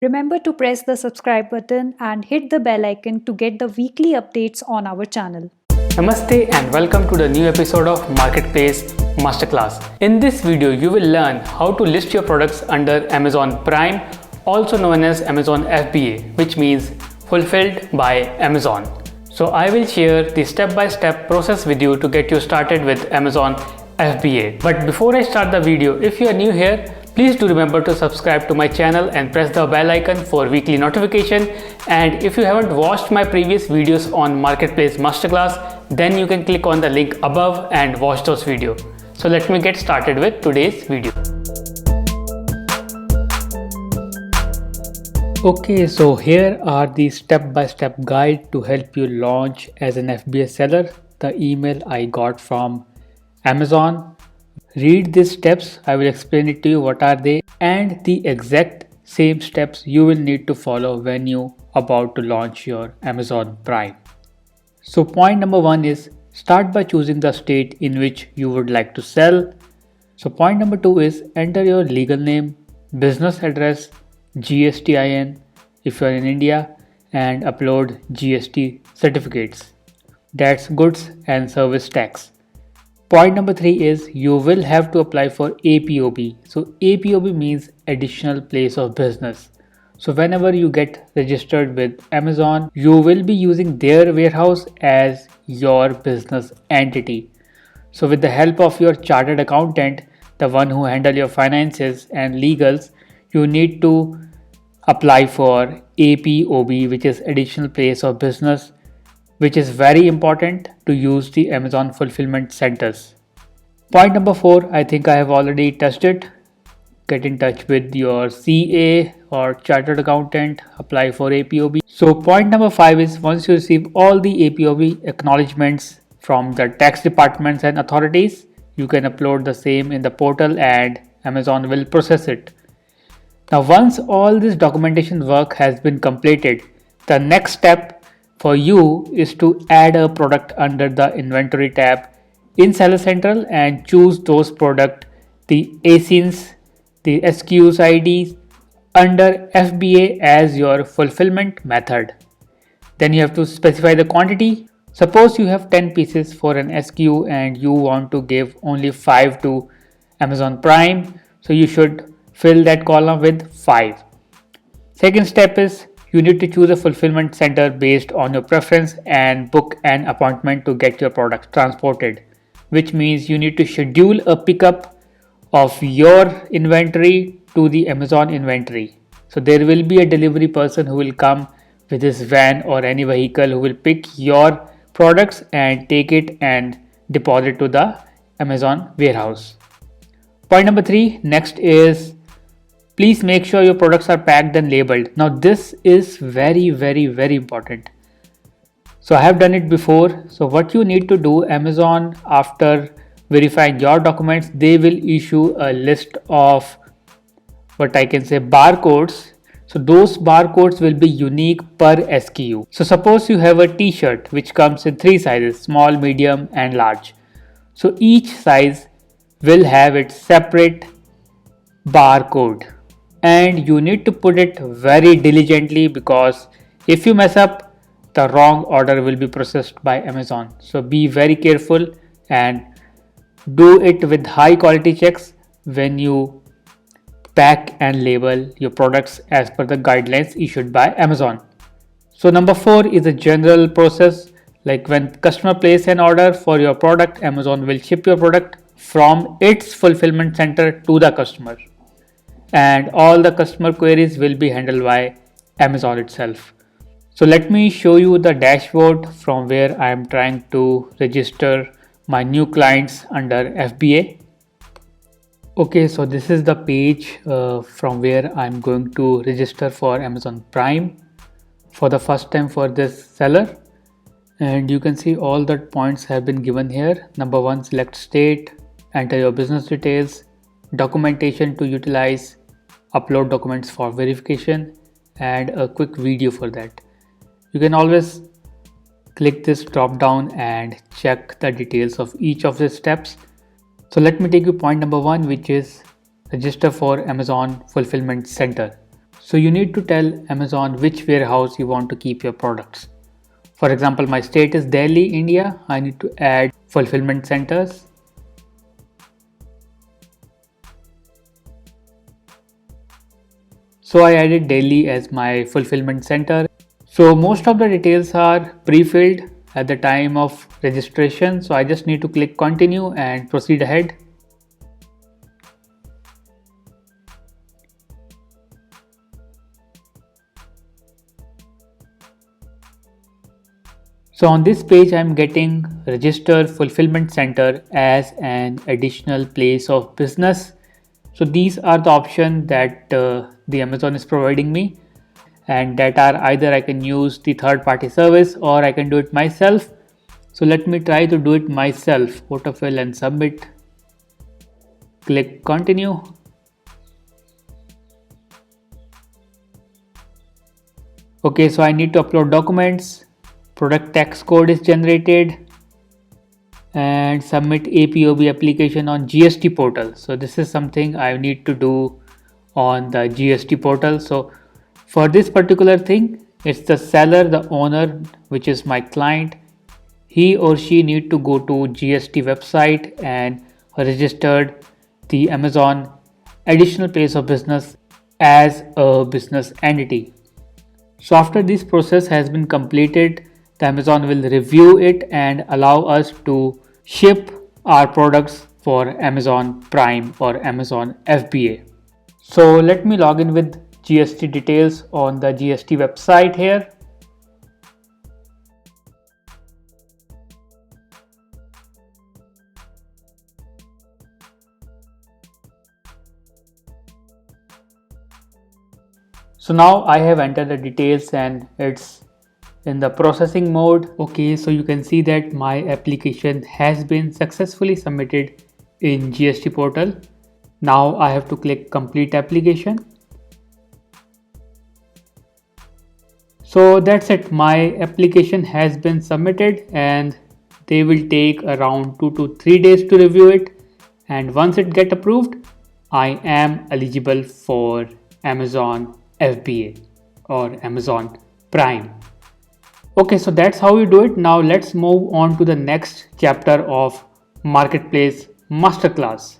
Remember to press the subscribe button and hit the bell icon to get the weekly updates on our channel. Namaste and welcome to the new episode of Marketplace Masterclass. In this video, you will learn how to list your products under Amazon Prime, also known as Amazon FBA, which means Fulfilled by Amazon. So I will share the step-by-step process with you to get you started with Amazon FBA. But before I start the video, if you are new here, please do remember to subscribe to my channel and press the bell icon for weekly notification. And if you haven't watched my previous videos on Marketplace Masterclass, then you can click on the link above and watch those videos. So let me get started with today's video. Okay, so here are the step-by-step guide to help you launch as an FBA seller. The email I got from Amazon. Read these steps, I will explain it to you what are they and the exact same steps you will need to follow when you about to launch your Amazon Prime. So point number 1 is start by choosing the state in which you would like to sell. So point number 2 is enter your legal name, business address, GSTIN if you are in India, and upload GST certificates. That's goods and service tax. Point number 3 is you will have to apply for APOB. So APOB means additional place of business. So whenever you get registered with Amazon, you will be using their warehouse as your business entity. So with the help of your chartered accountant, the one who handle your finances and legals, you need to apply for APOB, which is additional place of business, which is very important to use the Amazon fulfillment centers. Point number 4, I think I have already touched it. Get in touch with your CA or chartered accountant, apply for APOB. So point number 5 is once you receive all the APOB acknowledgements from the tax departments and authorities, you can upload the same in the portal and Amazon will process it. Now once all this documentation work has been completed, the next step for you is to add a product under the inventory tab in Seller Central and choose those products, the ASINs, the SKUs IDs under FBA as your fulfillment method. Then you have to specify the quantity. Suppose you have 10 pieces for an SKU and you want to give only 5 to Amazon Prime. So you should fill that column with 5. Second step is you need to choose a fulfillment center based on your preference and book an appointment to get your products transported, which means you need to schedule a pickup of your inventory to the Amazon inventory. So there will be a delivery person who will come with his van or any vehicle who will pick your products and take it and deposit to the Amazon warehouse. Point number 3, next is please make sure your products are packed and labeled. Now this is very important. So I have done it before. So what you need to do, Amazon after verifying your documents, they will issue a list of what I can say barcodes. So those barcodes will be unique per SKU. So suppose you have a t-shirt which comes in 3 sizes, small, medium and large. So each size will have its separate barcode and you need to put it very diligently because if you mess up, the wrong order will be processed by Amazon. So be very careful and do it with high quality checks when you pack and label your products as per the guidelines issued by Amazon. So number 4 is a general process, like when customer place an order for your product, Amazon will ship your product from its fulfillment center to the customer. And all the customer queries will be handled by Amazon itself. So let me show you the dashboard from where I am trying to register my new clients under FBA. Okay, so this is the page from where I'm going to register for Amazon Prime for the first time for this seller. And you can see all the points have been given here. Number 1, select state, enter your business details, documentation to utilize, upload documents for verification, and a quick video for that. You can always click this drop down and check the details of each of the steps. So let me take you point number 1, which is register for Amazon Fulfillment Center. So you need to tell Amazon which warehouse you want to keep your products. For example, my state is Delhi, India. I need to add fulfillment centers. So I added Delhi as my fulfillment center. So most of the details are pre-filled at the time of registration. So I just need to click continue and proceed ahead. So on this page, I'm getting registered fulfillment center as an additional place of business. So these are the options that the Amazon is providing me, and that are either I can use the third party service or I can do it myself. So let me try to do it myself. Autofill and submit. Click continue. Okay, so I need to upload documents. Product tax code is generated and submit APOB application on GST portal. So this is something I need to do on the GST portal. So for this particular thing, it's the seller, the owner, which is my client. He or she need to go to GST website and registered the Amazon additional place of business as a business entity. So after this process has been completed, the Amazon will review it and allow us to ship our products for Amazon Prime or Amazon FBA. So let me log in with GST details on the GST website here. So now I have entered the details and it's in the processing mode. Okay, so you can see that my application has been successfully submitted in GST portal. Now I have to click complete application. So that's it, my application has been submitted and they will take around 2 to 3 days to review it, and once it get approved, I am eligible for Amazon FBA or Amazon Prime. Okay, so that's how you do it. Now let's move on to the next chapter of Marketplace Masterclass.